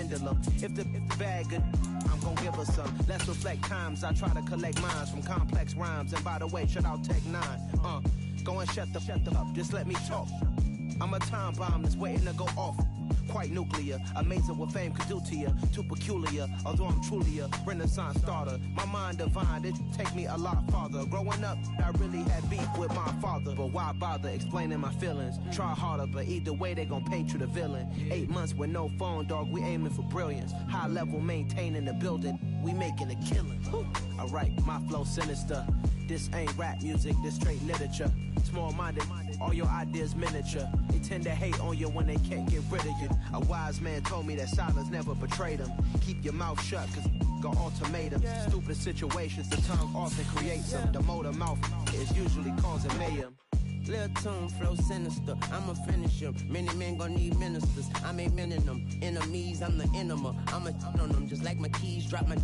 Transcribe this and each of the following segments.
pendulum. If the bag good, I'm gon' give her some. Let's reflect times. I try to collect minds from complex rhymes. And by the way, shout out Tech 9. Go and shut the up. Just let me talk. I'm a time bomb that's waiting to go off. Quite nuclear, amazing what fame could do to you. Too peculiar, although I'm truly a renaissance starter. My mind divine, it take me a lot farther. Growing up, I really had beef with my father. But why bother explaining my feelings? Try harder, but either way they gon' paint you the villain. 8 months with no phone, dog, we aiming for brilliance. High level maintaining the building, we making a killing. Alright, my flow sinister. This ain't rap music, this straight literature. Small-minded, all your ideas miniature. They tend to hate on you when they can't get rid of you. A wise man told me that silence never betrayed him. Keep your mouth shut, cause got ultimatums. Stupid situations, the tongue often creates them. The motor mouth is usually causing mayhem. Lil' tune, flow sinister, I'ma finish him. Many men gon' need ministers, I'm aiming them. Enemies, I'm the enema, I'ma on them. Just like my keys, drop my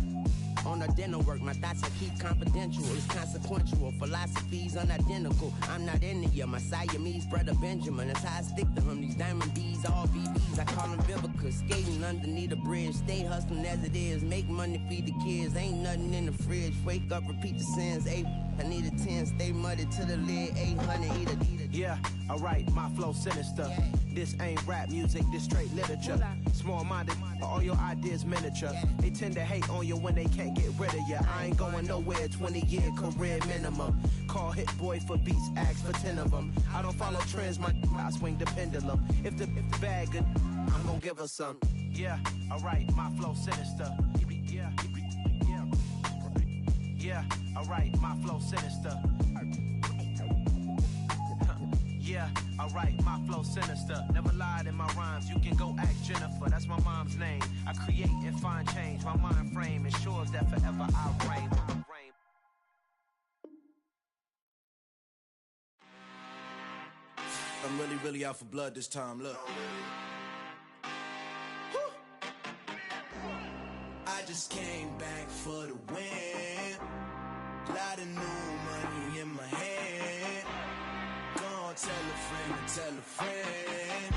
on the dinner work. My thoughts I keep confidential, it's consequential. Philosophies unidentical, I'm not in the my Siamese brother Benjamin. That's how I stick to him, these diamond bees, all BBs. I call them Vivica, skating underneath the bridge. Stay hustling as it is, make money, feed the kids. Ain't nothing in the fridge, wake up, repeat the sins. I need a 10, stay muddy to the lid. 800, eat it. Yeah, alright, my flow sinister. This ain't rap music, this straight literature. Small-minded, all your ideas miniature. They tend to hate on you when they can't get rid of you. I ain't going nowhere, 20-year career minimum. Call Hit Boy for beats, ask for 10 of them. I don't follow trends, I swing the pendulum. If the bag good, I'm gon' give her some. Yeah, alright, my flow sinister. Yeah, alright, my flow sinister. Yeah, alright, my flow sinister. Never lied in my rhymes, you can go ask Jennifer, that's my mom's name. I create and find change, my mind frame ensures that forever I reign. I'm really out for blood this time, look. I just came back for the win. Lot of new money in my hand. Tell a friend.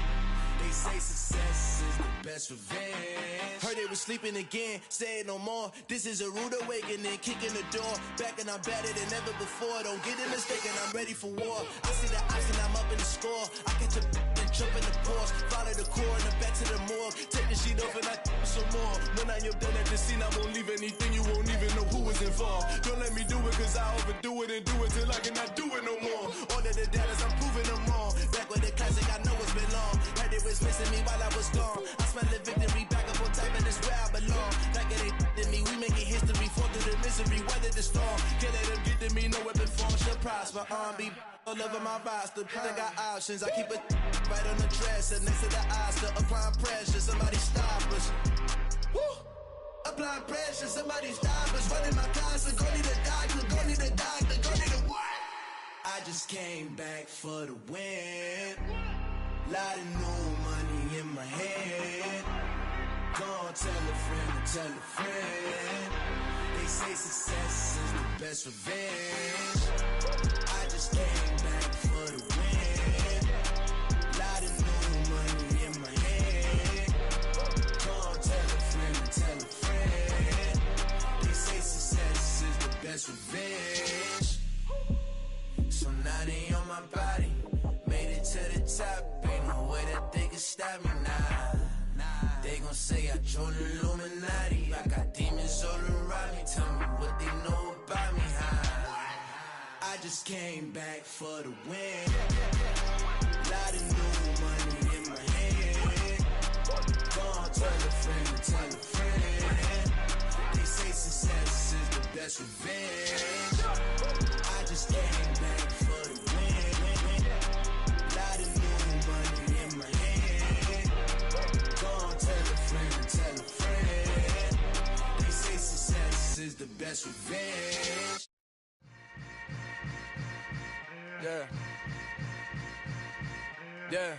They say success is the best revenge. Heard they was sleeping again, say it no more. This is a rude awakening, kicking the door. Back and I'm better than ever before. Don't get it mistaken, I'm ready for war. I see the option, I'm up in the score. I catch a and jump in the Porsche. Follow the core and the back to the morgue. Take the sheet off and I some more. When I am done at the scene, I won't leave anything. You won't even know who was involved. Don't let me do it, cause I overdo it and do it till I cannot do it no more. All of the dallas, I'm proving them wrong. Back with the classic, I know it's been long. Heard it was missing me while I was gone. I smell the victory back up on top and it's where I belong. Like it ain't to me, we making history. Fall through the misery, weather the storm. Can't let them get to me, no weapon form should prosper. Be all over my roster, I got options. I keep it right on the dresser, next to the Oscar. Applying pressure, somebody stop us. Woo! Applying pressure, somebody stop us. Running my closet, go need a doctor, go need a doctor, go need a what? I just came back for the win. Lot of new money in my hand. Go on, tell a friend. They say success is the best revenge. I just came back for the win. Lot of new money in my hand. Go on, tell a friend. They say success is the best revenge. So now they on my body, made it to the top. Ain't no way that they can stop me now. They gon' say I joined the Illuminati. I got demons all around me, tell me what they know about me, I just came back for the win. Lot of new money in my hand. Go on, tell a friend. They say success is the best revenge. I just came back for the win. Lot of new money in my hand. Go on, tell a friend. They say success is the best revenge. Yeah.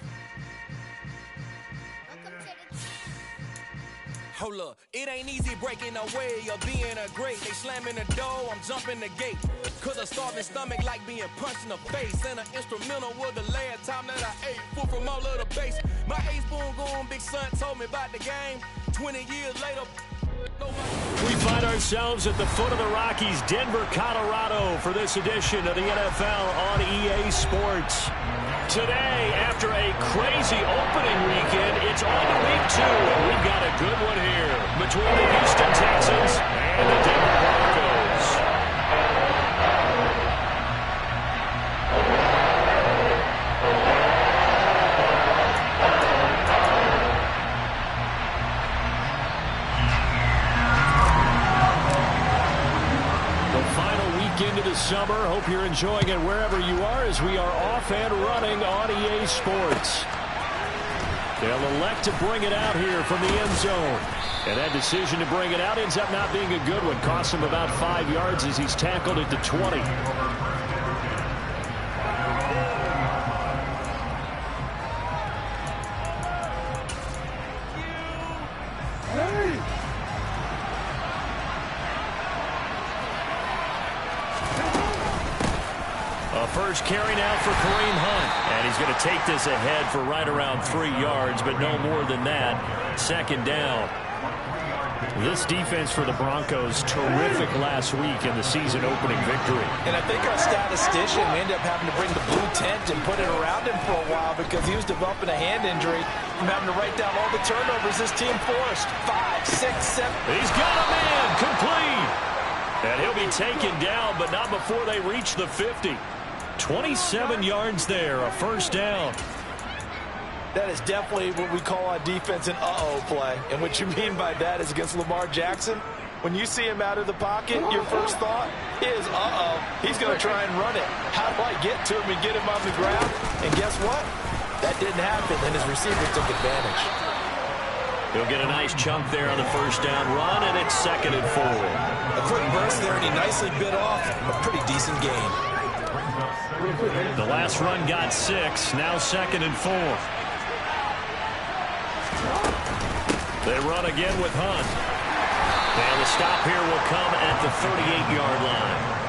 Hold up, it ain't easy breaking away or being a great. They slamming the door, I'm jumping the gate. Cause a starving stomach like being punched in the face. And an instrumental was the last time that I ate. Food from all of the bass. My ace-boon goon, big son, told me about the game. 20 years later, we find ourselves at the foot of the Rockies, Denver, Colorado, for this edition of the NFL on EA Sports. Today, after a crazy opening weekend, it's on to week 2, and we've got a good one here between the Houston Texans and the Denver Broncos. Into the summer. Hope you're enjoying it wherever you are as we are off and running on EA Sports. They'll elect to bring it out here from the end zone. And that decision to bring it out ends up not being a good one. Costs him about 5 yards as he's tackled at the 20. First carry now for Kareem Hunt. And he's going to take this ahead for right around 3 yards, but no more than that. Second down. This defense for the Broncos, terrific last week in the season opening victory. And I think our statistician, we ended up having to bring the blue tent and put it around him for a while because he was developing a hand injury from having to write down all the turnovers this team forced. 5, 6, 7. He's got a man complete. And he'll be taken down, but not before they reach the 50. 27 yards there, a first down. That is definitely what we call on defense an uh-oh play. And what you mean by that is against Lamar Jackson, when you see him out of the pocket, your first thought is, uh-oh, he's going to try and run it. How do I get to him and get him on the ground? And guess what? That didn't happen, and his receiver took advantage. He'll get a nice chunk there on the first down run, and it's 2nd and 4. A quick burst there, and he nicely bit off a pretty decent gain. The last run got 6, now 2nd and 4. They run again with Hunt. And the stop here will come at the 38-yard line.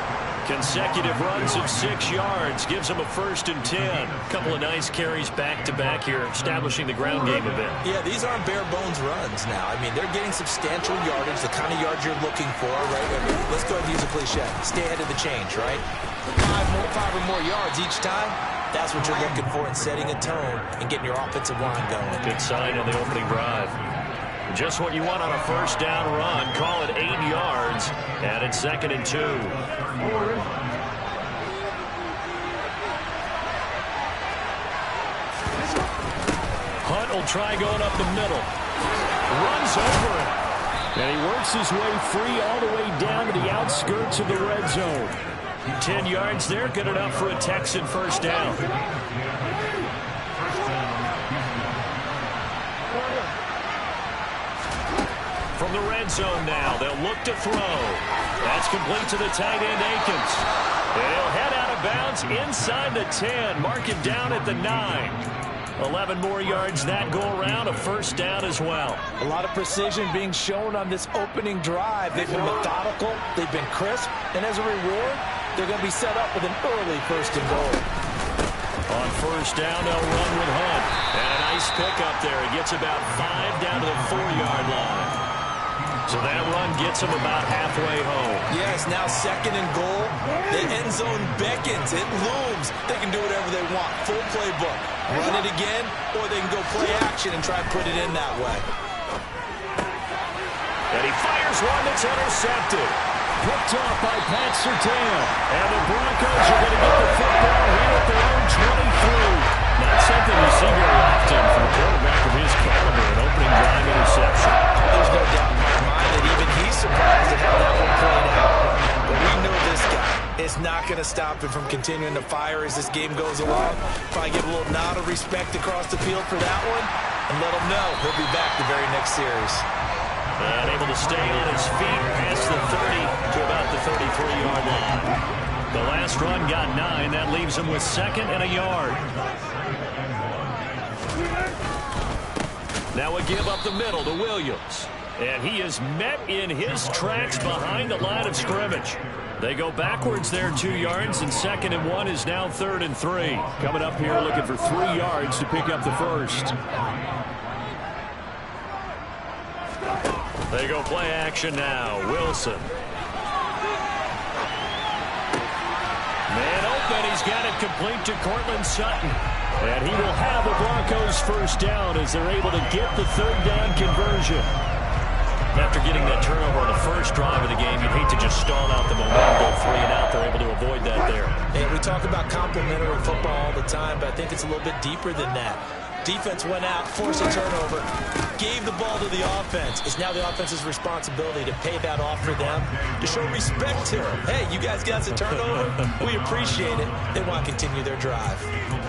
Consecutive runs of 6 yards gives them a 1st and 10. A couple of nice carries back-to-back here, establishing the ground game a bit. Yeah, these aren't bare-bones runs now. I mean, they're getting substantial yardage, the kind of yards you're looking for, right? I mean, let's go ahead and use a cliche. Stay ahead of the change, right? 5 or more yards each time. That's what you're looking for in setting a tone and getting your offensive line going. Good sign on the opening drive. Just what you want on a first down run. Call it 8 yards, and it's 2nd and 2. Hunt will try going up the middle. Runs over it. And he works his way free all the way down to the outskirts of the red zone. 10 yards there, good enough for a Texan first down. From the red zone now, they'll look to throw. That's complete to the tight end, Akins. And he'll head out of bounds inside the 10, mark it down at the 9. 11 more yards that go around, a first down as well. A lot of precision being shown on this opening drive. They've been methodical, they've been crisp, and as a reward, they're going to be set up with an early 1st and goal. On first down, they'll run with Hunt. And a nice pickup there. He gets about 5 down to the 4-yard line. So that run gets him about halfway home. Yes, now 2nd and goal. The end zone beckons. It looms. They can do whatever they want. Full playbook. Run it again, or they can go play action and try and put it in that way. And he fires one that's intercepted. Picked off by Pat Surtain. And the Broncos are going to get the football here at their own 23. Not something you see very often from a quarterback of his caliber, an opening drive interception. There's no doubt in my mind that even he's surprised at how that one played out. But we know this guy is not going to stop him from continuing to fire as this game goes along. Probably give a little nod of respect across the field for that one and let him know he'll be back the very next series. And able to stay on his feet past the 30 to about the 33-yard line. The last run got 9. That leaves him with 2nd and a yard. Now a give up the middle to Williams. And he is met in his tracks behind the line of scrimmage. They go backwards there 2 yards, and 2nd and 1 is now 3rd and 3. Coming up here looking for 3 yards to pick up the first. They go play action now. Wilson. Man open. He's got it complete to Cortland Sutton. And he will have the Broncos first down as they're able to get the 3rd down conversion. After getting that turnover on the first drive of the game, you'd hate to just stall out the momentum, go 3 and out. They're able to avoid that there. And we talk about complementary football all the time, but I think it's a little bit deeper than that. Defense went out, forced a turnover, gave the ball to the offense. It's now the offense's responsibility to pay that off for them, to show respect to them. Hey, you guys got a turnover? We appreciate it. They want to continue their drive.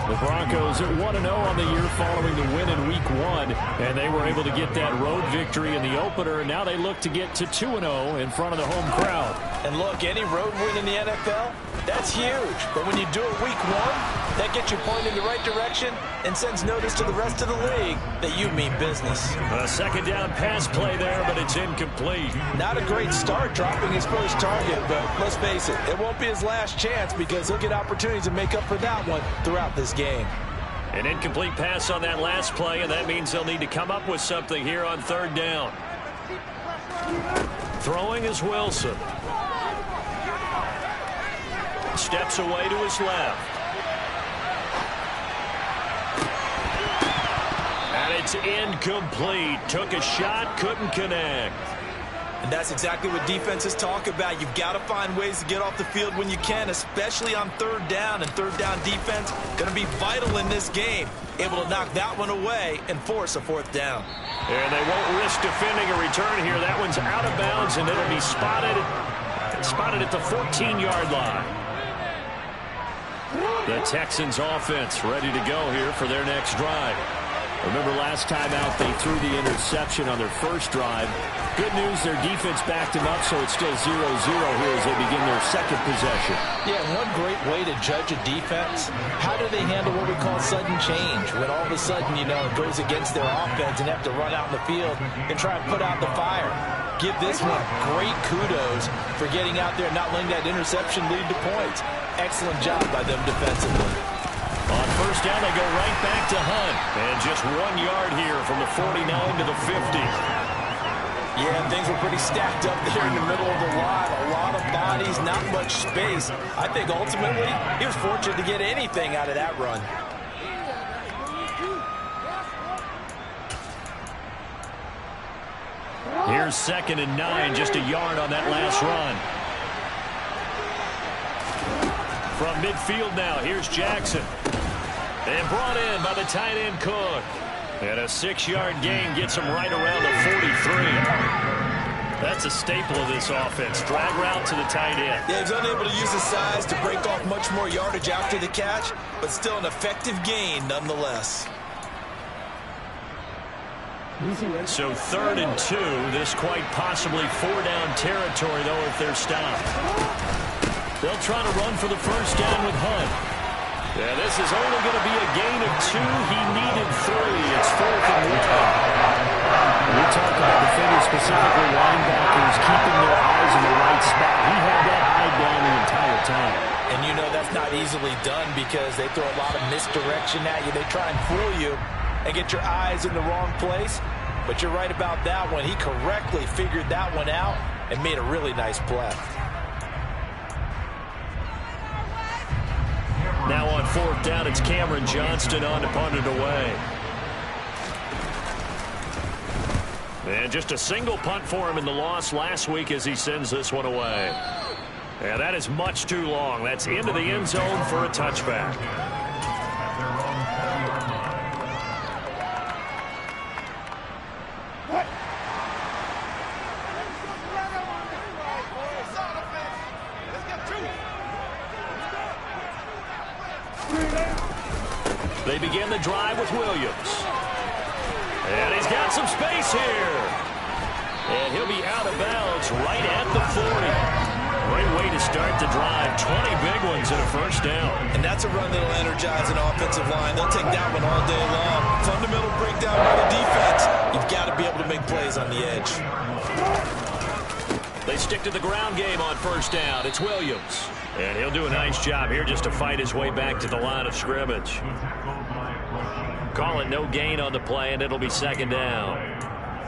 The Broncos at 1-0 on the year following the win in Week 1, and they were able to get that road victory in the opener, and now they look to get to 2-0 in front of the home crowd. And look, any road win in the NFL, that's huge. But when you do it Week 1, that gets you pointed in the right direction and sends notice to the rest of the league that you mean business. A 2nd down pass play there, but it's incomplete. Not a great start dropping his first target, but let's face it, it won't be his last chance because he'll get opportunities to make up for that one throughout this game. An incomplete pass on that last play, and that means they'll need to come up with something here on 3rd down. Throwing is Wilson. Steps away to his left. And it's incomplete. Took a shot, couldn't connect. And that's exactly what defenses talk about. You've got to find ways to get off the field when you can, especially on 3rd down. And 3rd down defense going to be vital in this game. Able to knock that one away and force a 4th down. And they won't risk defending a return here. That one's out of bounds, and it'll be spotted at the 14-yard line. The Texans offense ready to go here for their next drive. Remember last time out they threw the interception on their first drive. Good news, their defense backed them up, so it's still 0-0 here as they begin their 2nd possession. Yeah, one great way to judge a defense, how do they handle what we call sudden change? When all of a sudden, you know, it goes against their offense and have to run out in the field and try and put out the fire. Give this one great kudos for getting out there and not letting that interception lead to points. Excellent job by them defensively. On 1st down, they go right back to Hunt. And just 1 yard here from the 49 to the 50. Yeah, things were pretty stacked up there in the middle of the line. A lot of bodies, not much space. I think ultimately he was fortunate to get anything out of that run. Here's 2nd and 9, just a yard on that last run. From midfield now, here's Jackson. And brought in by the tight end Cook. And a 6-yard gain gets him right around the 43. That's a staple of this offense. Drag route to the tight end. Yeah, he's unable to use his size to break off much more yardage after the catch, but still an effective gain nonetheless. So 3rd and 2. This quite possibly 4-down territory, though, if they're stopped. They'll try to run for the first down with Hunt. Yeah, this is only going to be a gain of 2. He needed 3. It's 4th and 1. We talked about defenders, specifically linebackers, keeping their eyes in the right spot. He had that eye down the entire time. And you know that's not easily done because they throw a lot of misdirection at you. They try and fool you and get your eyes in the wrong place. But you're right about that one. He correctly figured that one out and made a really nice play. Now on 4th down, it's Cameron Johnston on to punt it away. And just a single punt for him in the loss last week as he sends this one away. And that is much too long. That's into the end zone for a touchback. They begin the drive with Williams. And he's got some space here. And he'll be out of bounds right at the 40. Great way to start the drive. 20 big ones and a first down. And that's a run that'll energize an offensive line. They'll take that one all day long. Fundamental breakdown by the defense. You've got to be able to make plays on the edge. They stick to the ground game on first down. It's Williams. And he'll do a nice job here just to fight his way back to the line of scrimmage. Call it no gain on the play, and it'll be second down.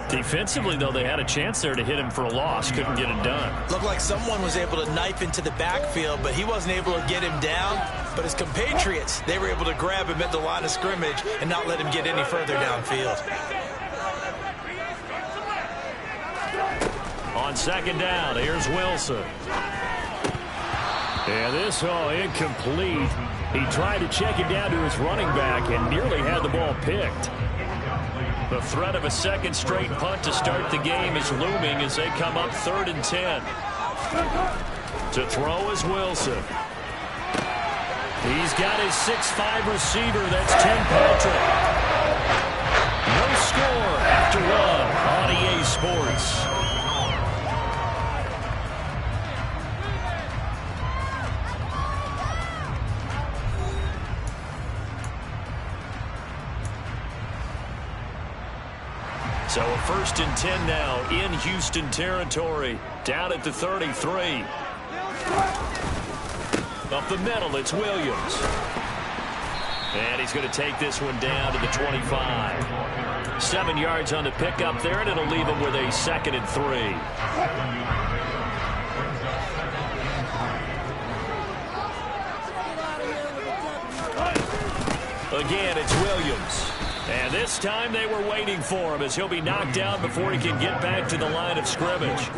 Defensively, though, they had a chance there to hit him for a loss. Couldn't get it done. Looked like someone was able to knife into the backfield, but he wasn't able to get him down. But his compatriots, they were able to grab him at the line of scrimmage and not let him get any further downfield. On second down, here's Wilson. And this, incomplete. He tried to check it down to his running back and nearly had the ball picked. The threat of a second straight punt to start the game is looming as they come up 3rd and 10. To throw is Wilson. He's got his 6'5" receiver. That's Tim Patrick. No score after one on EA Sports. So a 1st and 10 now in Houston territory. Down at the 33. Up the middle, it's Williams. And he's going to take this one down to the 25. 7 yards on the pickup there, and it'll leave him with a 2nd and 3. Again, it's Williams. And this time they were waiting for him as he'll be knocked down before he can get back to the line of scrimmage.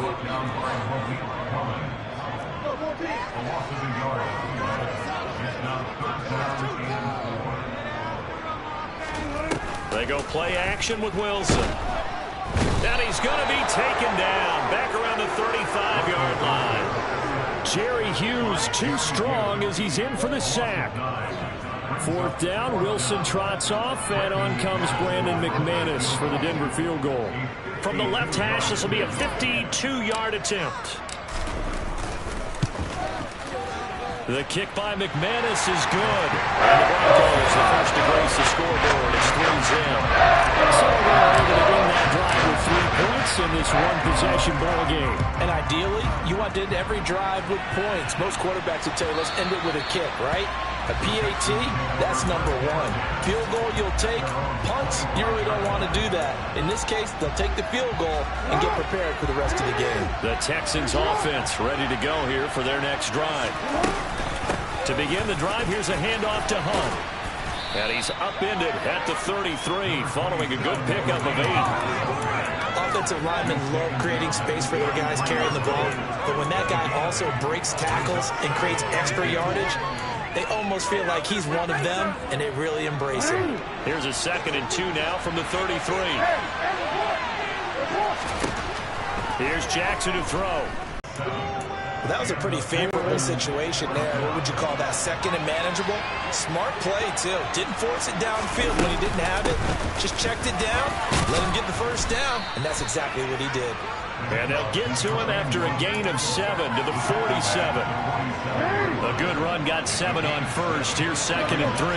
They go play action with Wilson. And he's going to be taken down back around the 35-yard line. Jerry Hughes too strong as he's in for the sack. 4th down, Wilson trots off, and on comes Brandon McManus for the Denver field goal. From the left hash, this will be a 52-yard attempt. The kick by McManus is good. And the Broncos, the first to grace the scoreboard. It's 3-0. So they're able to win that drive with 3 points in this one-possession ball game. And ideally, you want to end every drive with points. Most quarterbacks would tell you, let's end it with a kick, right? A PAT, that's number 1. Field goal you'll take. Punts, you really don't want to do that. In this case, they'll take the field goal and get prepared for the rest of the game. The Texans offense ready to go here for their next drive. To begin the drive, here's a handoff to Hunt. And he's upended at the 33 following a good pickup of 8. Offensive linemen love creating space for their guys carrying the ball. But when that guy also breaks tackles and creates extra yardage, they almost feel like he's one of them, and they really embrace him. Here's a 2nd and 2 now from the 33. Here's Jackson to throw. Well, that was a pretty favorable situation there. What would you call that? 2nd and manageable? Smart play, too. Didn't force it downfield when he didn't have it. Just checked it down, let him get the 1st down, and that's exactly what he did. And they'll get to him after a gain of 7 to the 47. A good run, got 7 on first. Here's 2nd and 3.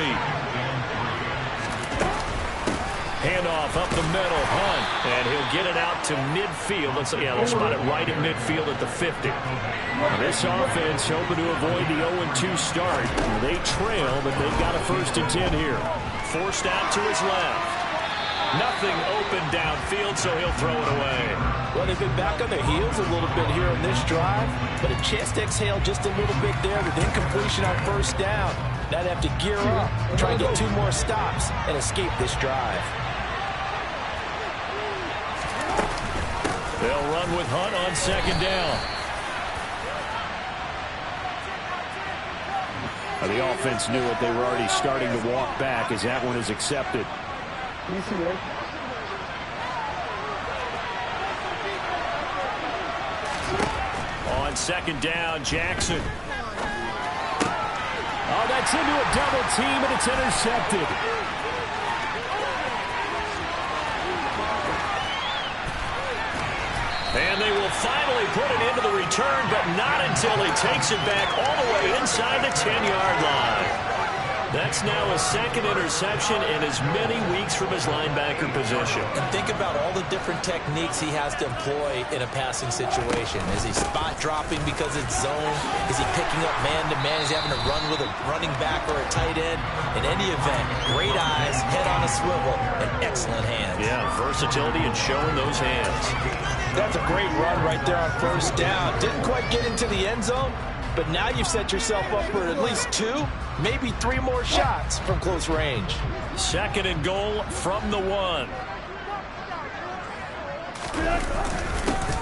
Handoff up the middle, Hunt, and he'll get it out to midfield. They'll spot it right at midfield at the 50. This offense hoping to avoid the 0-2 start. They trail, but they've got a 1st and 10 here. Forced out to his left. Nothing open downfield, so he'll throw it away. Well, they've been back on their heels a little bit here on this drive, but a chance to exhale just a little bit there with incompletion on 1st down. Now they have to gear up, try and get 2 more stops, and escape this drive. They'll run with Hunt on 2nd down. The offense knew it. They were already starting to walk back as that one is accepted. On 2nd down, Jackson. Oh, that's into a double team, and it's intercepted. And they will finally put it into the return, but not until he takes it back all the way inside the 10-yard line. That's now a second interception in as many weeks from his linebacker position. And think about all the different techniques he has to employ in a passing situation. Is he spot dropping because it's zone? Is he picking up man-to-man? Is he having to run with a running back or a tight end? In any event, great eyes, head on a swivel, and excellent hands. Yeah, versatility and showing those hands. That's a great run right there on first down. Didn't quite get into the end zone, but now you've set yourself up for at least 2, maybe 3 more shots from close range. Second and goal from the 1.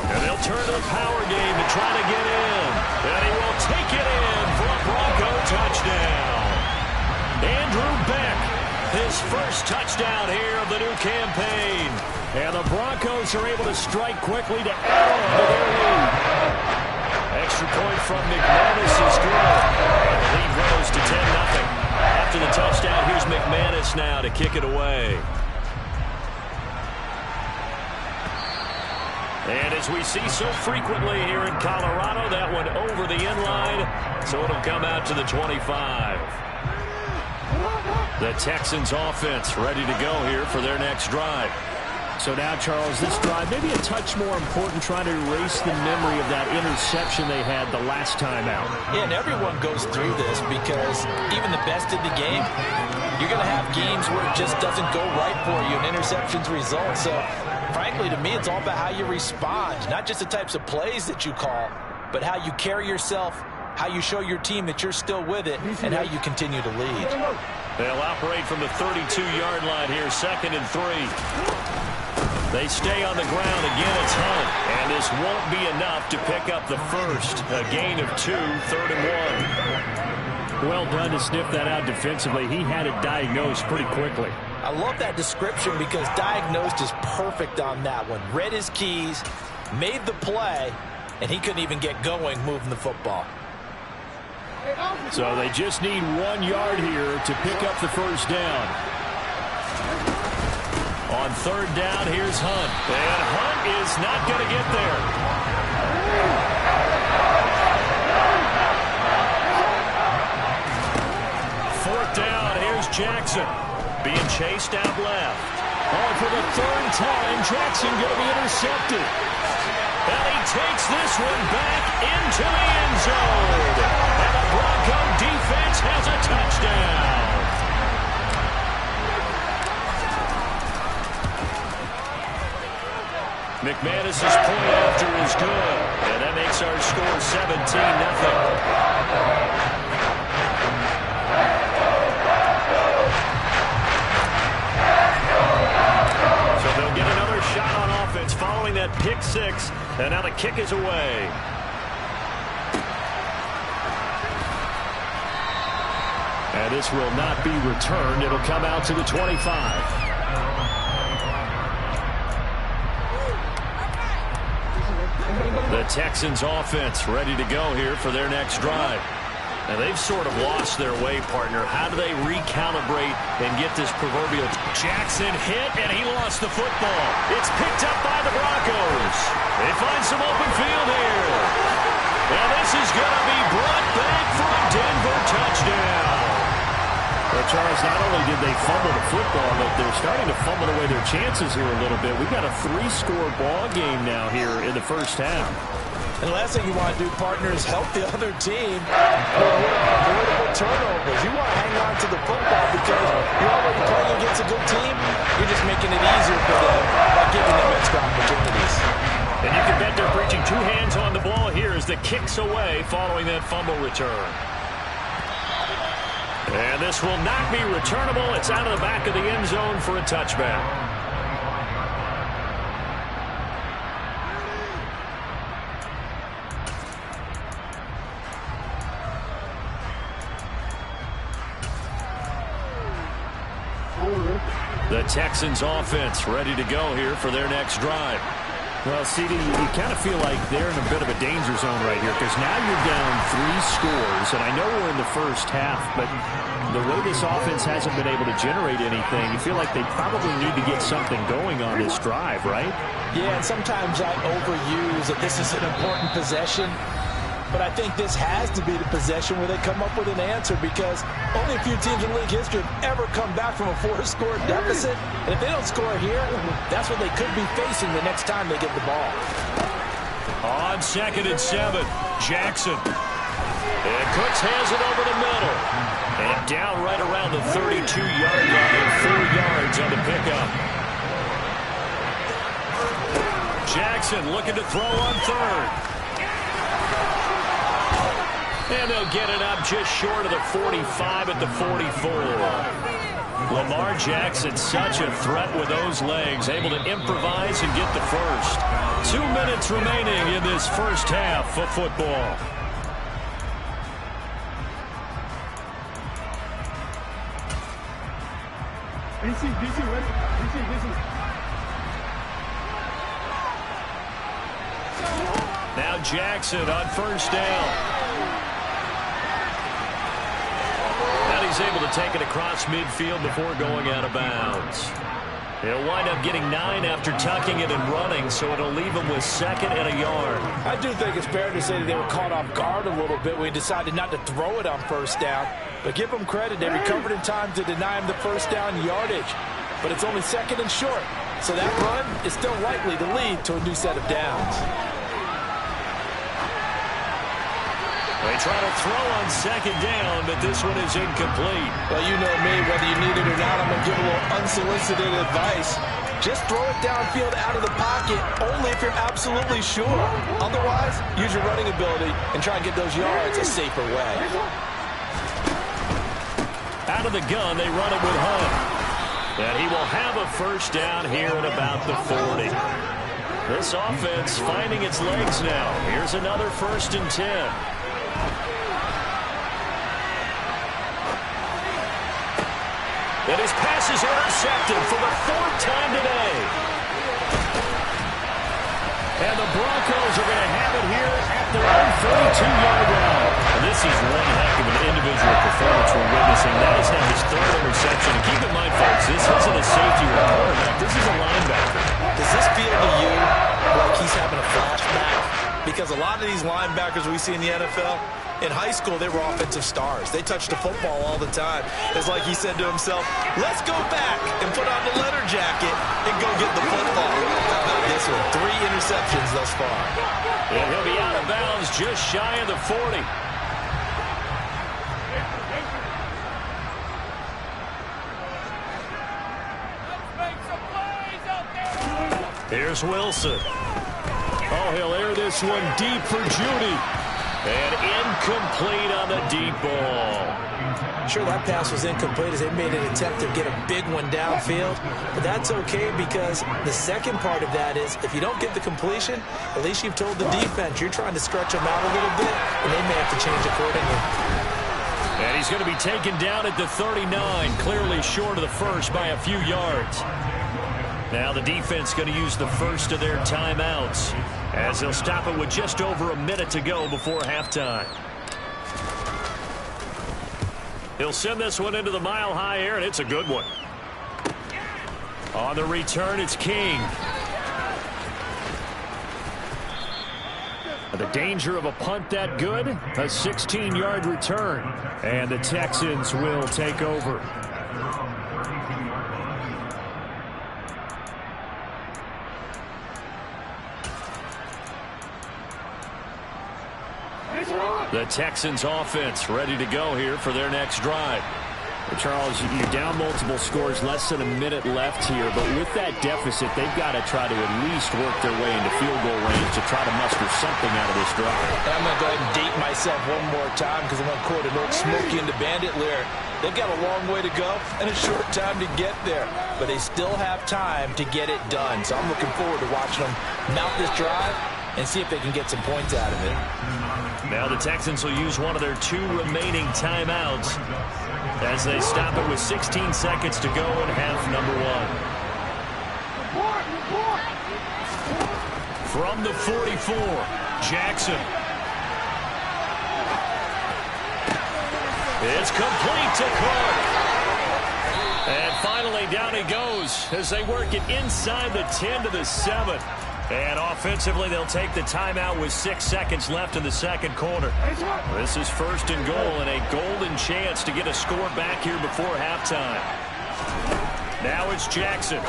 And they'll turn to the power game to try to get in. And he will take it in for a Bronco touchdown. Andrew Beck, his first touchdown here of the new campaign. And the Broncos are able to strike quickly to add on to their lead. Extra point from McManus is good. And the lead grows to 10-0. After the touchdown, here's McManus now to kick it away. And as we see so frequently here in Colorado, that one over the end line, so it'll come out to the 25. The Texans offense ready to go here for their next drive. So now, Charles, this drive maybe a touch more important, trying to erase the memory of that interception they had the last time out. Yeah, and everyone goes through this because even the best in the game, you're going to have games where it just doesn't go right for you, and interceptions result. So, frankly, to me, it's all about how you respond, not just the types of plays that you call, but how you carry yourself, how you show your team that you're still with it, and how you continue to lead. They'll operate from the 32-yard line here, 2nd and 3. They stay on the ground. Again, it's Hunt. And this won't be enough to pick up the first. A gain of 2, 3rd and 1. Well done to sniff that out defensively. He had it diagnosed pretty quickly. I love that description because diagnosed is perfect on that one. Read his keys, made the play, and he couldn't even get going moving the football. So they just need 1 yard here to pick up the first down. On 3rd down, here's Hunt. And Hunt is not going to get there. 4th down, here's Jackson. Being chased out left. Oh, for the 3rd time, Jackson going to be intercepted. And he takes this one back into the end zone. And the Bronco defense has a touchdown. McManus's point after is good. And that makes our score 17-0. So they'll get another shot on offense following that pick 6. And now the kick is away. And this will not be returned. It'll come out to the 25. The Texans offense ready to go here for their next drive. Now they've sort of lost their way, partner. How do they recalibrate and get this proverbial Jackson hit, and he lost the football. It's picked up by the Broncos. They find some open field here. And this is going to be brought back for a Denver touchdown. Well, Charles, not only did they fumble the football, but they're starting to fumble away their chances here a little bit. We've got a 3-score ball game now here in the first half. And the last thing you want to do, partner, is help the other team avoidable turnovers. You want to hang on to the football because you're already playing against a good team. You're just making it easier for them by giving them extra opportunities. And you can bet they're preaching 2 hands on the ball here as the kick's away following that fumble return. And this will not be returnable. It's out of the back of the end zone for a touchback. The Texans offense ready to go here for their next drive. Well, CD, you kind of feel like they're in a bit of a danger zone right here because now you're down 3 scores, and I know we're in the first half, but the way this offense hasn't been able to generate anything, you feel like they probably need to get something going on this drive, right? Yeah, and sometimes I overuse that this is an important possession. but I think this has to be the possession where they come up with an answer, because only a few teams in league history have ever come back from a 4-score deficit. And if they don't score here, that's what they could be facing the next time they get the ball. On 2nd and 7, Jackson. And Cooks has it over the middle. And down right around the 32-yard line, 4 yards on the pickup. Jackson looking to throw on 3rd. And they'll get it up just short of the 45 at the 44. Lamar Jackson, such a threat with those legs, able to improvise and get the first. 2 minutes remaining in this first half of football. Now Jackson on 1st down. And he's able to take it across midfield before going out of bounds. He'll wind up getting 9 after tucking it and running, so it'll leave him with 2nd and a yard. I do think it's fair to say that they were caught off guard a little bit when he decided not to throw it on 1st down. But give them credit. They recovered in time to deny him the 1st down yardage. But it's only 2nd and short. So that run is still likely to lead to a new set of downs. They try to throw on 2nd down, but this one is incomplete. Well, you know me, whether you need it or not, I'm going to give a little unsolicited advice. Just throw it downfield out of the pocket, only if you're absolutely sure. Otherwise, use your running ability and try and get those yards a safer way. Out of the gun, they run it with Hunt. And he will have a 1st down here at about the 40. This offense finding its legs now. Here's another 1st and 10. And his pass is intercepted for the 4th time today. And the Broncos are going to have it here at their own 42-yard line. And this is one heck of an individual performance we're witnessing. That is now his 3rd interception. And keep in mind, folks, this isn't a safety or a quarterback. This is a linebacker. Does this feel to you like he's having a flashback? Because a lot of these linebackers we see in the NFL, in high school, they were offensive stars. They touched the football all the time. It's like he said to himself, let's go back and put on the leather jacket and go get the football. How about this one? 3 interceptions thus far. And he'll be out of bounds just shy of the 40. Here's Wilson. Oh, he'll air this one deep for Judy. And incomplete on the deep ball. Sure, that pass was incomplete as they made an attempt to get a big one downfield. But that's okay, because the second part of that is if you don't get the completion, at least you've told the defense you're trying to stretch them out a little bit, and they may have to change accordingly. And he's going to be taken down at the 39, clearly short of the 1st by a few yards. Now the defense going to use the 1st of their timeouts, as they'll stop it with just over a minute to go before halftime. He'll send this one into the mile-high air, and it's a good one. On the return, it's King. The danger of a punt that good, a 16-yard return, and the Texans will take over. The Texans offense ready to go here for their next drive. Well, Charles, you're down multiple scores, less than a minute left here, but with that deficit, they've got to try to at least work their way into field goal range to try to muster something out of this drive. And I'm going to go ahead and date myself one more time, because I'm going to quote an old Smokey and the Bandit lyric. They've got a long way to go and a short time to get there, but they still have time to get it done. So I'm looking forward to watching them mount this drive and see if they can get some points out of it. Now the Texans will use one of their 2 remaining timeouts as they stop it with 16 seconds to go in half number 1. From the 44, Jackson. It's complete to Clark. And finally down he goes as they work it inside the 10 to the 7. And offensively, they'll take the timeout with 6 seconds left in the second quarter. This is 1st and goal and a golden chance to get a score back here before halftime. Now it's Jackson. And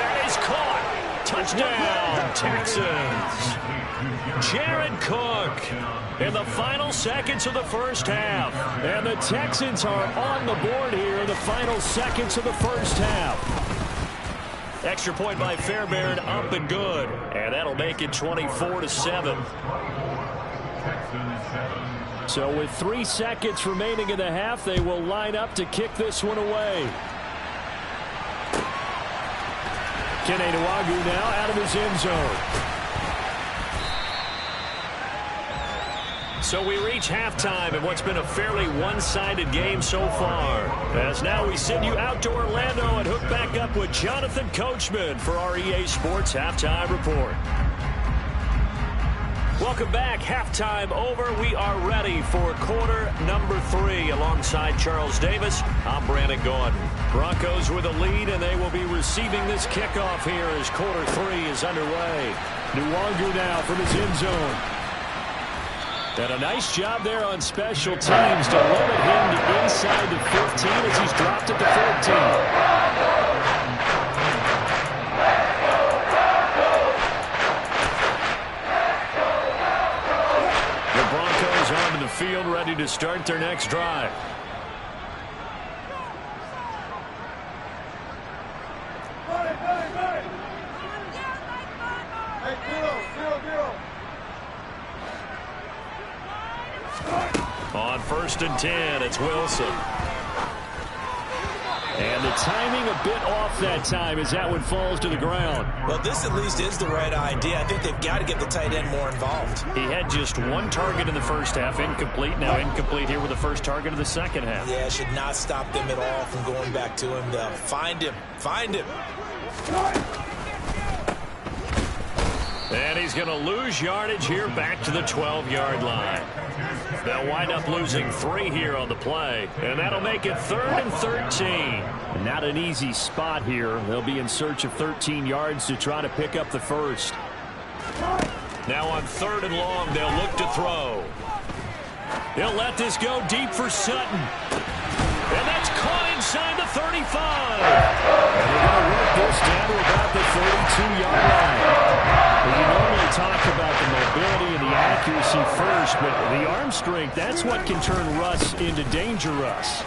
that is caught. Touchdown, Texans. Jared Cook in the final seconds of the first half. And the Texans are on the board here in the final seconds of the first half. Extra point by Fairbairn, up and good. And that'll make it 24-7. So with 3 seconds remaining in the half, they will line up to kick this one away. Kene Nwagu now out of his end zone. So we reach halftime in what's been a fairly one-sided game so far. As now we send you out to Orlando and hook back up with Jonathan Coachman for our EA Sports Halftime Report. Welcome back. Halftime over. We are ready for quarter number 3. Alongside Charles Davis, I'm Brandon Gordon. Broncos with a lead, and they will be receiving this kickoff here as quarter 3 is underway. Nwagu now from his end zone. And a nice job there on special teams to limit him to inside the 15 as he's dropped at the 14. The Broncos onto the field, ready to start their next drive. On 1st and 10, it's Wilson. And the timing a bit off that time as that one falls to the ground. Well, this at least is the right idea. I think they've got to get the tight end more involved. He had just 1 target in the first half, incomplete. Now incomplete here with the first target of the second half. Yeah, it should not stop them at all from going back to him. Though. Find him. Find him. And he's going to lose yardage here back to the 12-yard line. They'll wind up losing 3 here on the play, and that'll make it 3rd and 13. Not an easy spot here. They'll be in search of 13 yards to try to pick up the first. Now on 3rd and long, they'll look to throw. They'll let this go deep for Sutton. And that's caught inside the 35. And they're going to work this down to about the 32-yard line. Well, you normally talk about the mobility and the accuracy first, but the arm strength, that's what can turn Russ into Danger Russ.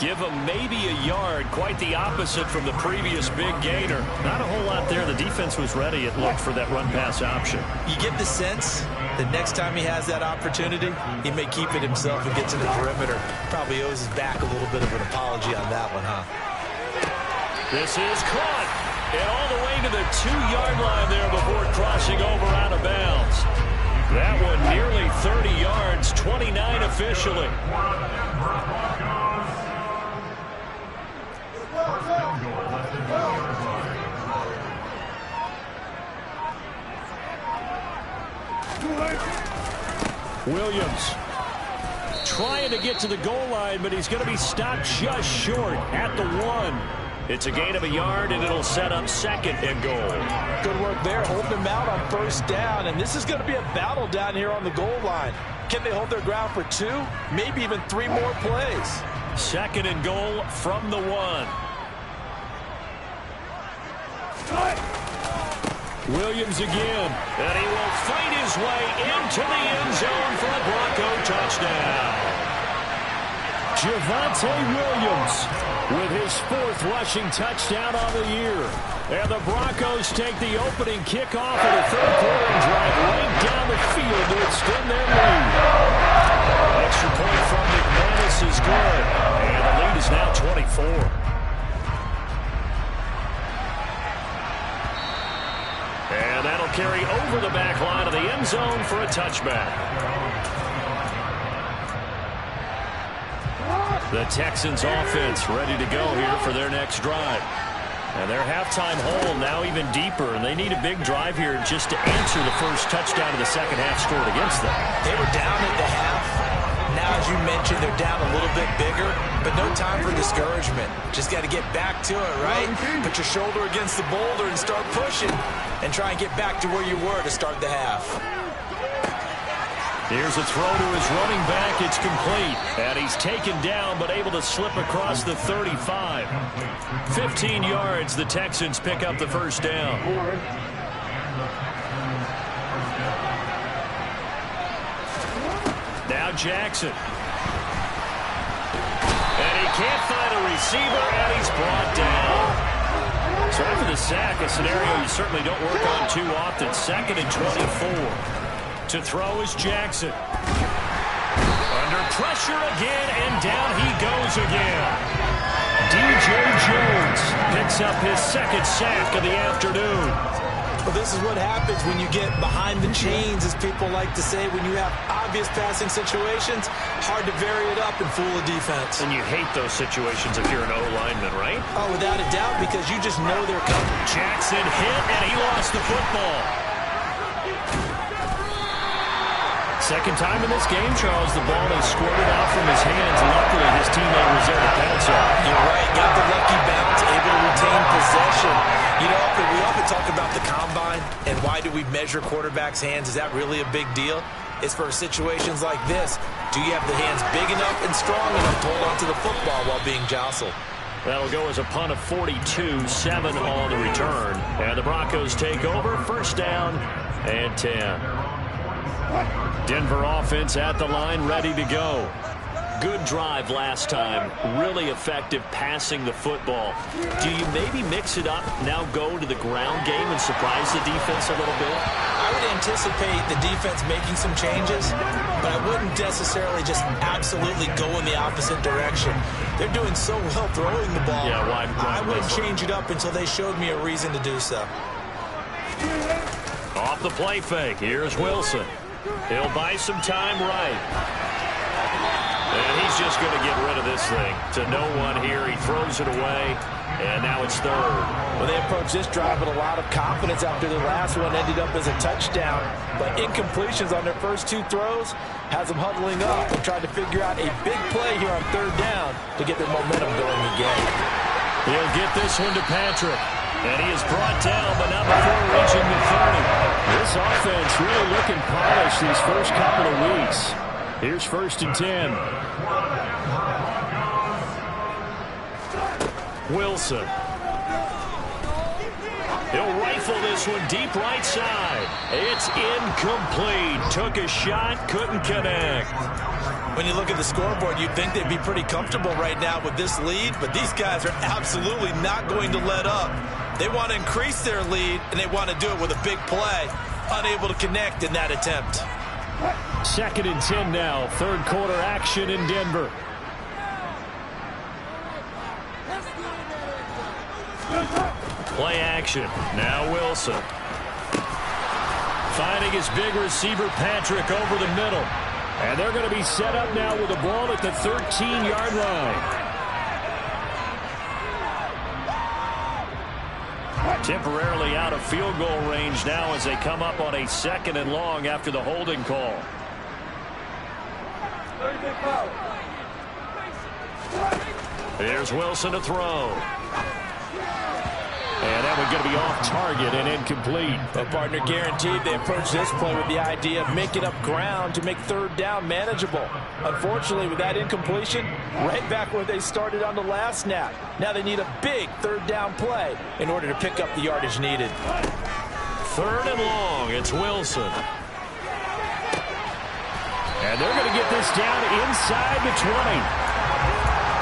Give him maybe a yard, quite the opposite from the previous big gainer. Not a whole lot there. The defense was ready, it looked, for that run-pass option. You get the sense that next time he has that opportunity, he may keep it himself and get to the perimeter. Probably owes his back a little bit of an apology on that one, huh? This is caught. And all the way to the 2-yard line there before crossing over out of bounds. That one nearly 30 yards, 29 officially. Williams trying to get to the goal line, but he's going to be stopped just short at the 1. It's a gain of a yard, and it'll set up 2nd and goal. Good work there, holding them out on 1st down, and this is going to be a battle down here on the goal line. Can they hold their ground for 2, maybe even 3 more plays? 2nd and goal from the 1. Williams again. And he will fight his way into the end zone for a Bronco touchdown. Javonte Williams with his 4th rushing touchdown on the year. And the Broncos take the opening kickoff of the 3rd quarter and drive right down the field to extend their lead. Extra point from McManus is good. And the lead is now 24. And that'll carry over the back line of the end zone for a touchback. The Texans offense ready to go here for their next drive. And their halftime hole now even deeper, and they need a big drive here just to answer the first touchdown of the second half scored against them. They were down at the half. Now, as you mentioned, they're down a little bit bigger, but no time for discouragement. Just got to get back to it, right? Put your shoulder against the boulder and start pushing and try and get back to where you were to start the half. Here's a throw to his running back. It's complete. And he's taken down but able to slip across the 35. 15 yards. The Texans pick up the first down. Now Jackson. And he can't find a receiver, and he's brought down. So after the sack, a scenario you certainly don't work on too often. 2nd and 24. To throw is Jackson. Under pressure again, and down he goes again. DJ Jones picks up his 2nd sack of the afternoon. Well, this is what happens when you get behind the chains, as people like to say. When you have obvious passing situations, hard to vary it up and fool a defense. And you hate those situations if you're an O-lineman, right? Oh, without a doubt, because you just know they're coming. Jackson hit, and he lost the football. Second time in this game, Charles, the ball is squirted out from his hands. Luckily, his teammate was there to pounce on. You're right. Got the lucky bounce, able to retain possession. You know, we often talk about the combine and why do we measure quarterbacks' hands. Is that really a big deal? It's for situations like this. Do you have the hands big enough and strong enough to hold on to the football while being jostled? That'll go as a punt of 42, 7 on the return. And the Broncos take over. First down and 10. Denver offense at the line, ready to go. Good drive last time. Really effective passing the football. Do you maybe mix it up, now go to the ground game and surprise the defense a little bit? I would anticipate the defense making some changes, but I wouldn't necessarily just absolutely go in the opposite direction. They're doing so well throwing the ball. Yeah, I wouldn't change it up until they showed me a reason to do so. Off the play fake, here's Wilson. He'll buy some time right. And he's just going to get rid of this thing. To no one here. He throws it away. And now it's 3rd. Well, they approached this drive with a lot of confidence after the last one ended up as a touchdown. But incompletions on their first 2 throws has them huddling up and trying to figure out a big play here on 3rd down to get their momentum going again. He'll get this one to Patrick. And he is brought down, but not before reaching the 30. This offense really looking polished these first couple of weeks. Here's 1st and 10. Wilson. He'll rifle this one deep right side. It's incomplete. Took a shot, couldn't connect. When you look at the scoreboard, you'd think they'd be pretty comfortable right now with this lead, but these guys are absolutely not going to let up. They want to increase their lead, and they want to do it with a big play. Unable to connect in that attempt. 2nd and 10 now. 3rd quarter action in Denver. Play action. Now Wilson. Finding his big receiver, Patrick, over the middle. And they're going to be set up now with the ball at the 13-yard line. Temporarily out of field goal range now as they come up on a 2nd and long after the holding call. Here's Wilson to throw. And that one's going to be off target and incomplete. Well, partner, guaranteed they approach this play with the idea of making up ground to make 3rd down manageable. Unfortunately, with that incompletion, right back where they started on the last snap. Now they need a big 3rd down play in order to pick up the yardage needed. 3rd and long, it's Wilson. And they're going to get this down inside the 20.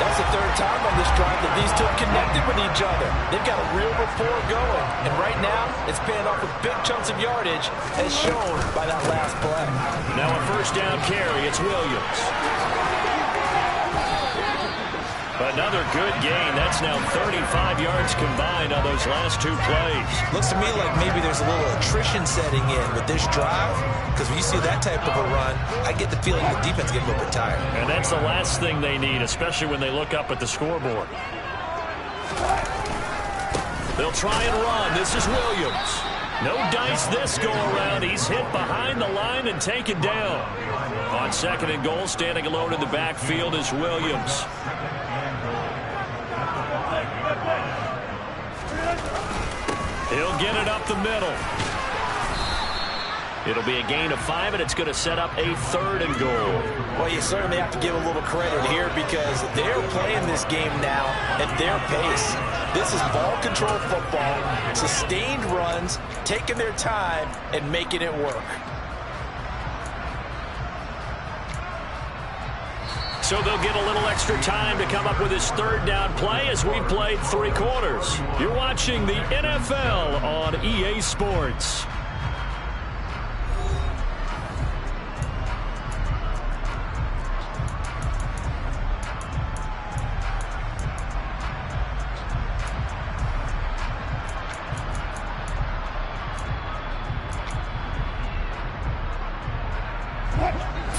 That's the 3rd time on this drive that these 2 connected with each other. They've got a real rapport going. And right now, it's paying off with big chunks of yardage, as shown by that last play. Now a 1st down carry. It's Williams. Another good gain. That's now 35 yards combined on those last 2 plays. Looks to me like maybe there's a little attrition setting in with this drive, because when you see that type of a run, I get the feeling the defense gets a little bit tired. And that's the last thing they need, especially when they look up at the scoreboard. They'll try and run. This is Williams. No dice this go-around. He's hit behind the line and taken down. On second and goal, standing alone in the backfield is Williams. He'll get it up the middle. It'll be a gain of 5, and it's going to set up a 3rd and goal. Well, you certainly have to give a little credit here because they're playing this game now at their pace. This is ball control football, sustained runs, taking their time, and making it work. So they'll get a little extra time to come up with his 3rd down play as we've played 3 quarters. You're watching the NFL on EA Sports.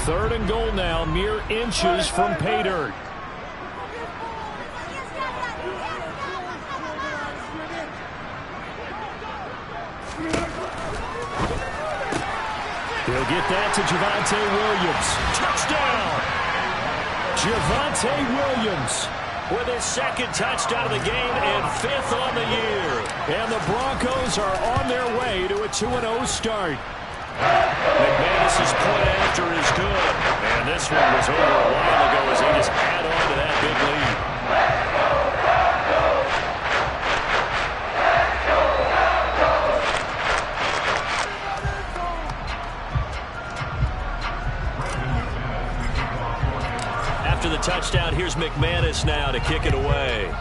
Third and goal now, mere inches from pay dirt. He'll get that to Javonte Williams. Touchdown! Javonte Williams with his 2nd touchdown of the game and 5th on the year. And the Broncos are on their way to a 2-0 start. McManus's point after is good. And this one was over a while ago as he just add on to that big lead. After the touchdown, here's McManus now to kick it away.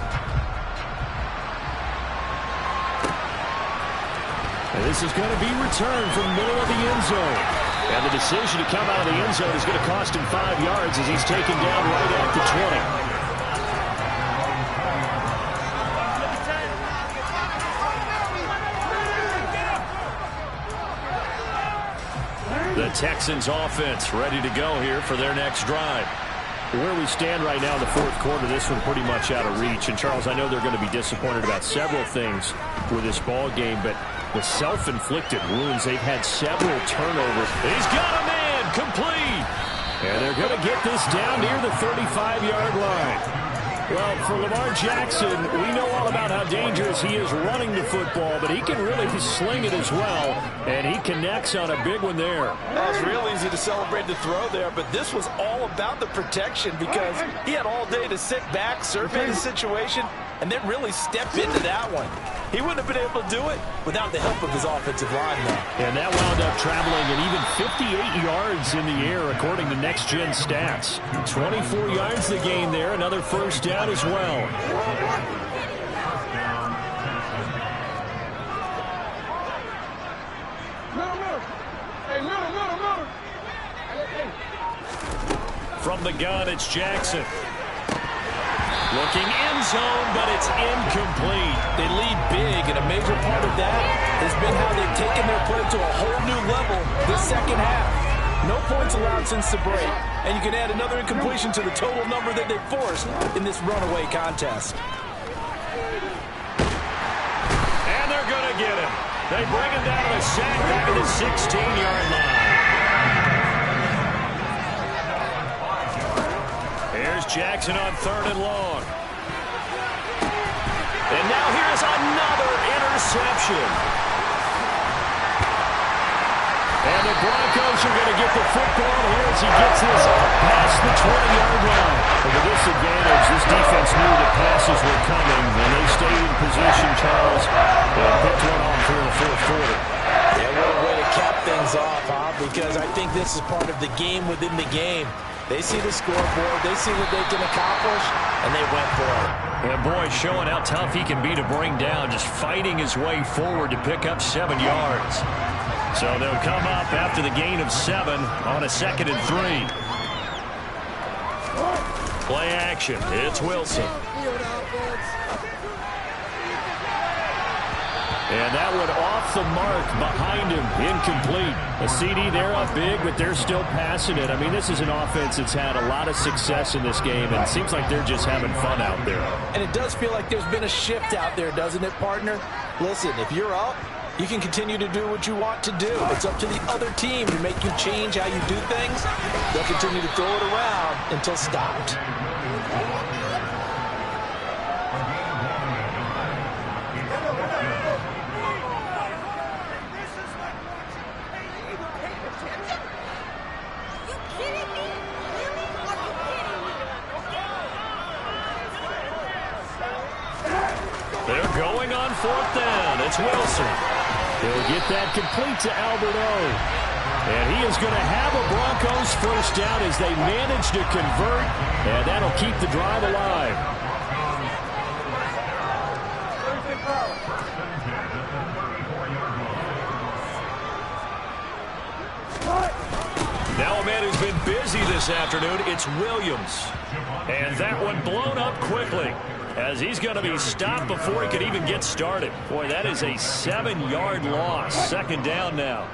And this is going to be returned from the middle of the end zone. And the decision to come out of the end zone is going to cost him 5 yards as he's taken down right at the 20. The Texans offense ready to go here for their next drive. Where we stand right now in the 4th quarter, this one pretty much out of reach. And, Charles, I know they're going to be disappointed about several things with this ball game, but the self-inflicted wounds, they've had several turnovers. He's got a man, complete. And they're going to get this down near the 35-yard line. Well, for Lamar Jackson, we know all about how dangerous he is running the football, but he can really sling it as well, and he connects on a big one there. That was real easy to celebrate the throw there, but this was all about the protection because he had all day to sit back, survey the situation, and then really step into that one. He wouldn't have been able to do it without the help of his offensive line, though. And that wound up traveling an even 58 yards in the air, according to Next Gen Stats. 24 yards the gain there, another 1st down as well. From the gun, it's Jackson. Looking end zone, but it's incomplete. They lead big, and a major part of that has been how they've taken their play to a whole new level this 2nd half. No points allowed since the break, and you can add another incompletion to the total number that they've forced in this runaway contest. And they're going to get him. They bring him down to the sack back at the 16-yard line. Here's Jackson on 3rd and long. And now here's another interception. And the Broncos are going to get the football here as he gets this past the 20-yard line. And with this advantage, this defense knew the passes were coming, and they stayed in position, Charles, and picked one off here in the 4th quarter. Yeah, what a way to cap things off, huh? Because I think this is part of the game within the game. They see the scoreboard, they see what they can accomplish, and they went for it. And boy, showing how tough he can be to bring down, just fighting his way forward to pick up 7 yards. So they'll come up after the gain of 7 on a 2nd and 3. Play action, it's Wilson. And that one off the mark behind him, incomplete. A CD there up big, but they're still passing it. I mean, this is an offense that's had a lot of success in this game, and it seems like they're just having fun out there. And it does feel like there's been a shift out there, doesn't it, partner? Listen, if you're up, you can continue to do what you want to do. It's up to the other team to make you change how you do things. They'll continue to throw it around until stopped. They're going on 4th down. It's Wilson. He'll get that complete to Albert O. And he is going to have a Broncos first down as they manage to convert, and that'll keep the drive alive. Now a man who's been busy this afternoon, it's Williams. And that one blown up quickly, as he's going to be stopped before he could even get started. Boy, that is a 7-yard loss. 2nd down now.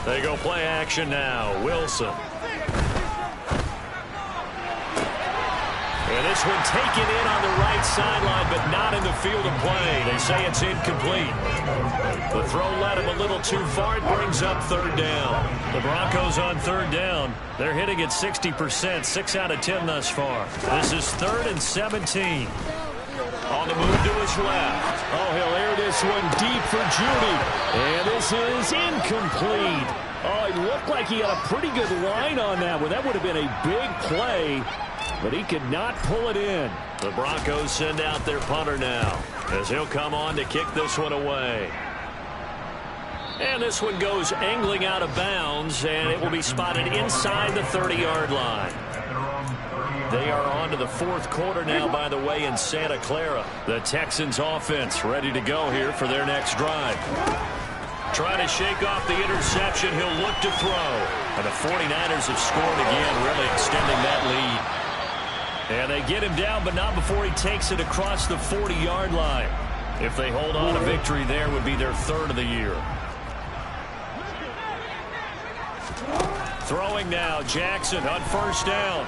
They go play action now. Wilson. And this one taken in on the right sideline, but not in the field of play. They say it's incomplete. The throw led him a little too far. It brings up 3rd down. The Broncos on 3rd down. They're hitting at 60%, 6 out of 10 thus far. This is 3rd and 17. On the move to his left. Oh, he'll air this one deep for Judy. And this is incomplete. Oh, it looked like he had a pretty good line on that one. That would have been a big play, but he could not pull it in. The Broncos send out their punter now, as he'll come on to kick this one away. And this one goes angling out of bounds, and it will be spotted inside the 30-yard line. They are on to the 4th quarter now, by the way, in Santa Clara. The Texans offense ready to go here for their next drive. Trying to shake off the interception, he'll look to throw. And the 49ers have scored again, really extending that lead. And they get him down, but not before he takes it across the 40-yard line. If they hold on, a victory there would be their 3rd of the year. Throwing now, Jackson on 1st down.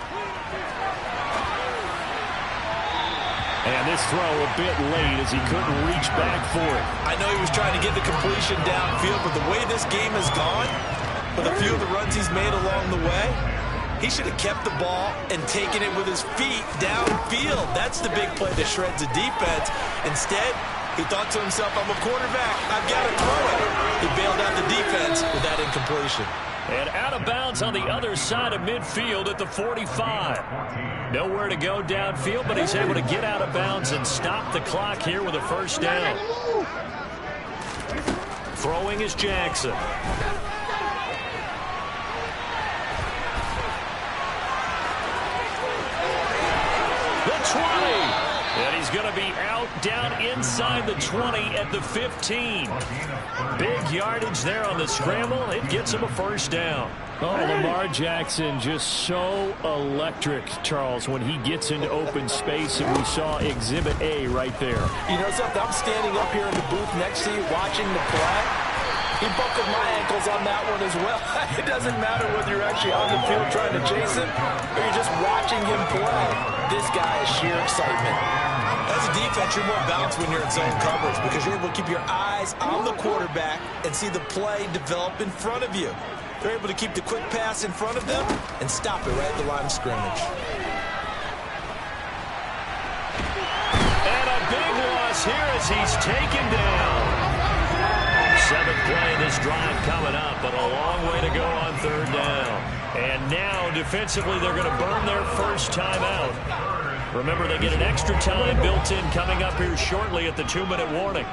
And this throw a bit late as he couldn't reach back for it. I know he was trying to get the completion downfield, but the way this game has gone, with a few of the runs he's made along the way, he should have kept the ball and taken it with his feet downfield. That's the big play that shreds the defense. Instead, he thought to himself, I'm a quarterback, I've got to throw it. He bailed out the defense with that incompletion. And out of bounds on the other side of midfield at the 45. Nowhere to go downfield, but he's able to get out of bounds and stop the clock here with a 1st down. Throwing is Jackson. The 20. And he's going to be out down inside the 20 at the 15. Big yardage there on the scramble. It gets him a 1st down. Oh, Lamar Jackson just so electric, Charles, when he gets into open space, and we saw Exhibit A right there. You know something? I'm standing up here in the booth next to you watching the play. He buckled my ankles on that one as well. It doesn't matter whether you're actually on the field trying to chase him or you're just watching him play. This guy is sheer excitement. As a defense, you're more balanced when you're in zone coverage because you're able to keep your eyes on the quarterback and see the play develop in front of you. They're able to keep the quick pass in front of them and stop it right at the line of scrimmage. And a big loss here as he's taken down. 7th play of this drive coming up, but a long way to go on 3rd down. And now, defensively, they're going to burn their first timeout. Remember, they get an extra time built in coming up here shortly at the 2-minute warning.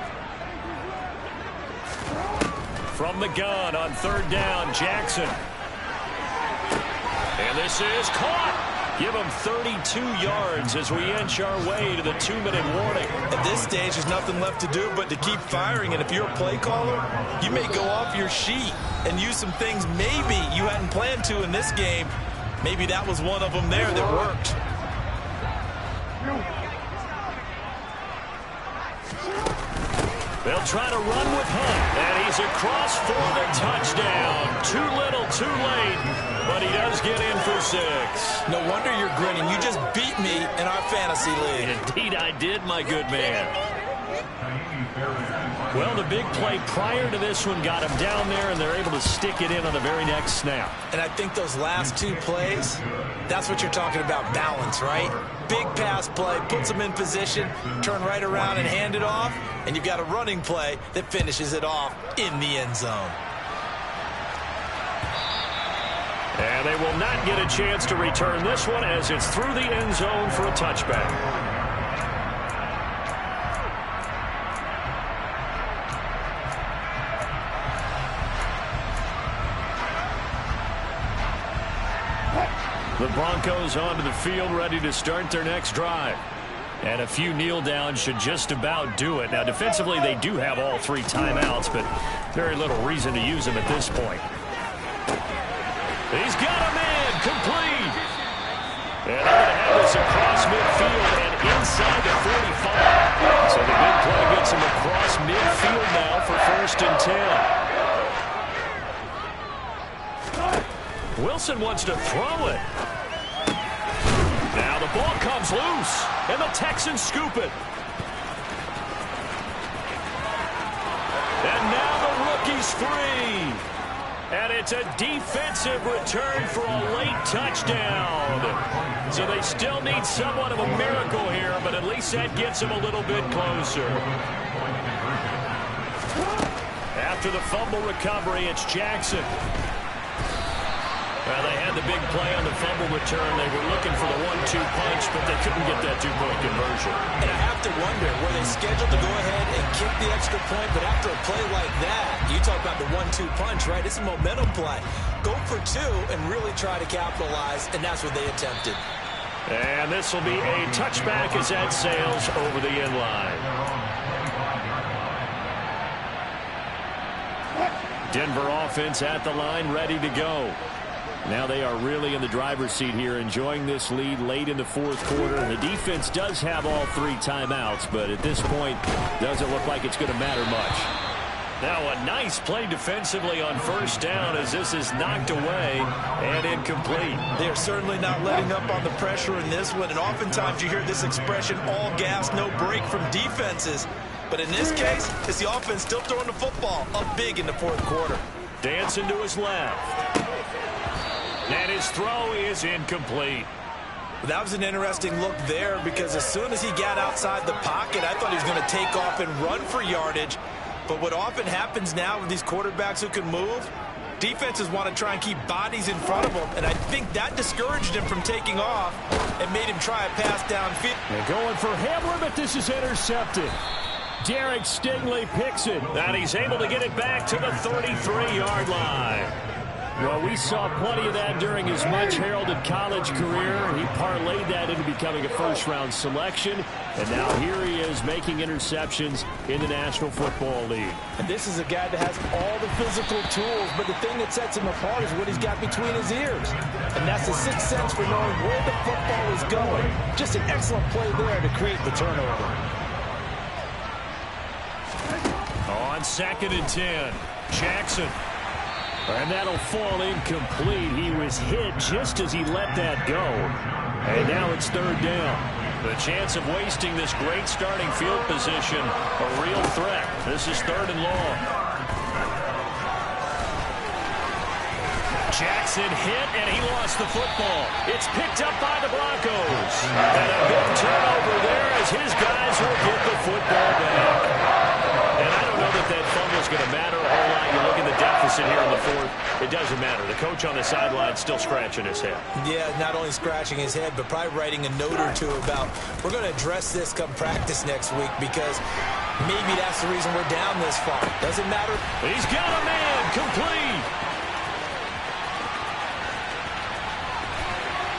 From the gun on 3rd down, Jackson. And this is caught. Give him 32 yards as we inch our way to the 2-minute warning. At this stage, there's nothing left to do but to keep firing. And if you're a play caller, you may go off your sheet and use some things maybe you hadn't planned to in this game. Maybe that was one of them there that worked. They'll try to run with Hunt, and he's across for the touchdown. Too little, too late, but he does get in for 6. No wonder you're grinning. You just beat me in our fantasy league. Indeed I did, my good man. Well, the big play prior to this one got him down there, and they're able to stick it in on the very next snap. And I think those last 2 plays, that's what you're talking about, balance, right? Big pass play, puts them in position, turn right around and hand it off, and you've got a running play that finishes it off in the end zone. And they will not get a chance to return this one as it's through the end zone for a touchback. The Broncos onto the field, ready to start their next drive. And a few kneel downs should just about do it. Now, defensively, they do have all 3 timeouts, but very little reason to use them at this point. He's got a man, complete. And they're going to have this across midfield and inside the 45. So the big play gets him across midfield now for 1st and 10. Wilson wants to throw it. Now the ball comes loose, and the Texans scoop it. And now the rookie's free. And it's a defensive return for a late touchdown. So they still need somewhat of a miracle here, but at least that gets them a little bit closer. After the fumble recovery, it's Jackson. Well, they had the big play on the fumble return. They were looking for the 1-2 punch, but they couldn't get that 2-point conversion. And I have to wonder, were they scheduled to go ahead and kick the extra point? But after a play like that, you talk about the 1-2 punch, right? It's a momentum play. Go for 2 and really try to capitalize, and that's what they attempted. And this will be a touchback as that sails over the end line. Denver offense at the line, ready to go. Now they are really in the driver's seat here, enjoying this lead late in the 4th quarter. The defense does have all 3 timeouts, but at this point, doesn't look like it's going to matter much. Now a nice play defensively on 1st down as this is knocked away and incomplete. They're certainly not letting up on the pressure in this one, and oftentimes you hear this expression, all gas, no break from defenses. But in this case, it's the offense still throwing the football up big in the 4th quarter. Dancing to his left. And his throw is incomplete. That was an interesting look there because as soon as he got outside the pocket, I thought he was going to take off and run for yardage. But what often happens now with these quarterbacks who can move, defenses want to try and keep bodies in front of them. And I think that discouraged him from taking off and made him try a pass downfield. They're going for Hamler, but this is intercepted. Derek Stingley picks it. And he's able to get it back to the 33-yard line. Well, we saw plenty of that during his much-heralded college career. He parlayed that into becoming a first-round selection. And now here he is making interceptions in the National Football League. And this is a guy that has all the physical tools, but the thing that sets him apart is what he's got between his ears. And that's the sixth sense for knowing where the football is going. Just an excellent play there to create the turnover. On 2nd and 10, Jackson. And that'll fall incomplete. He was hit just as he let that go. And now it's 3rd down. The chance of wasting this great starting field position, a real threat. This is 3rd and long. Jackson hit, and he lost the football. It's picked up by the Broncos. And a big turnover there as his guys will get the football back. And I don't know that that fumble's going to matter a whole lot. You look at the deficit here in the 4th. It doesn't matter. The coach on the sideline still scratching his head. Yeah, not only scratching his head, but probably writing a note or two about we're going to address this come practice next week because maybe that's the reason we're down this far. Doesn't matter. He's got a man, complete.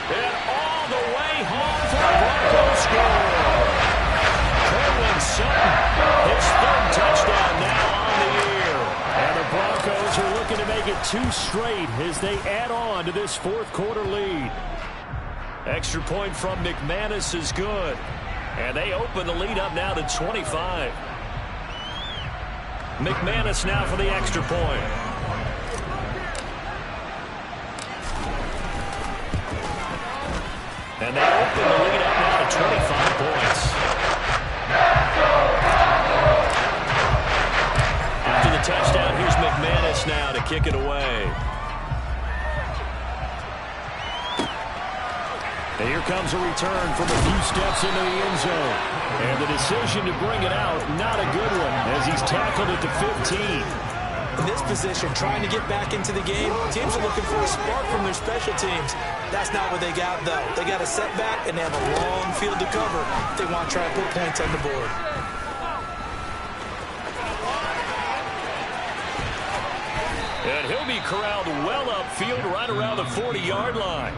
And all the way home for the Broncos score. Cortland Sutton, his 3rd touchdown now on the year. And the Broncos are looking to make it 2 straight as they add on to this 4th quarter lead. Extra point from McManus is good. And they open the lead up now to 25. McManus now for the extra point. And they open the lead up now to 25 points. After the touchdown, here's McManus now to kick it away. And here comes a return from a few steps into the end zone. And the decision to bring it out, not a good one, as he's tackled at the 15. In this position, trying to get back into the game, teams are looking for a spark from their special teams. That's not what they got, though. They got a setback, and they have a long field to cover if they want to try and put points on the board. And he'll be corralled well upfield right around the 40-yard line.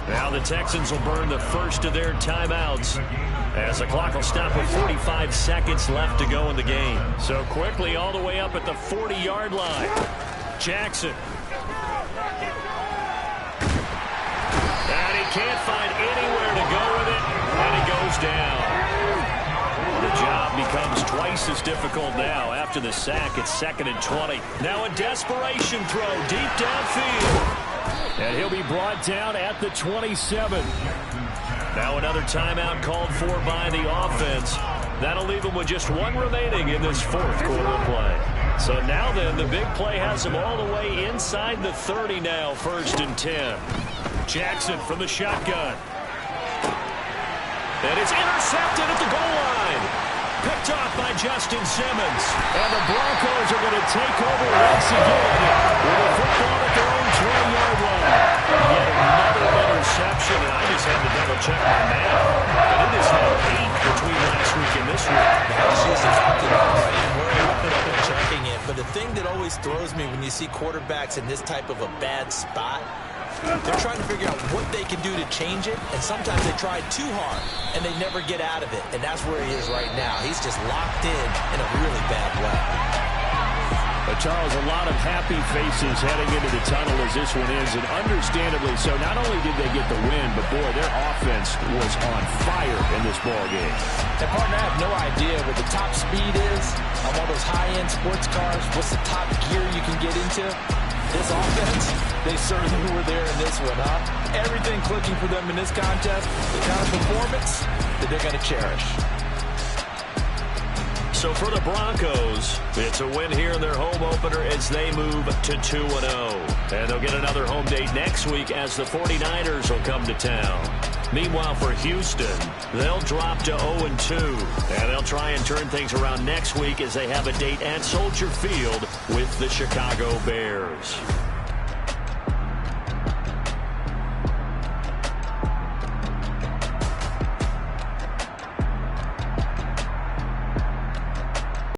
Now the Texans will burn the first of their timeouts as the clock will stop with 45 seconds left to go in the game. So quickly all the way up at the 40-yard line. Jackson. And he can't find anywhere to go with it, and he goes down. The job becomes twice as difficult now. After the sack, it's 2nd and 20. Now a desperation throw deep downfield. And he'll be brought down at the 27. Now another timeout called for by the offense. That'll leave them with just one remaining in this fourth quarter play. So now then, the big play has them all the way inside the 30 now, 1st and 10. Jackson from the shotgun. And it's intercepted at the goal line. Picked off by Justin Simmons. And the Broncos are going to take over once again with a football at their own 20-yard line. Yet another interception, and I just had to double-check my math. But it is now 8 between last week and this week. That's just exactly right. We're checking it. But the thing that always throws me when you see quarterbacks in this type of a bad spot, they're trying to figure out what they can do to change it, and sometimes they try too hard, and they never get out of it, and that's where he is right now. He's just locked in a really bad way. But Charles, a lot of happy faces heading into the tunnel as this one is, and understandably so. Not only did they get the win, but boy, their offense was on fire in this ball game. And partner, I have no idea what the top speed is on one of those high-end sports cars. What's the top gear you can get into? This offense, they certainly were there in this one, huh? Everything clicking for them in this contest, the kind of performance that they're going to cherish. So for the Broncos, it's a win here in their home opener as they move to 2-0. And they'll get another home date next week as the 49ers will come to town. Meanwhile, for Houston, they'll drop to 0-2. And they'll try and turn things around next week as they have a date at Soldier Field with the Chicago Bears.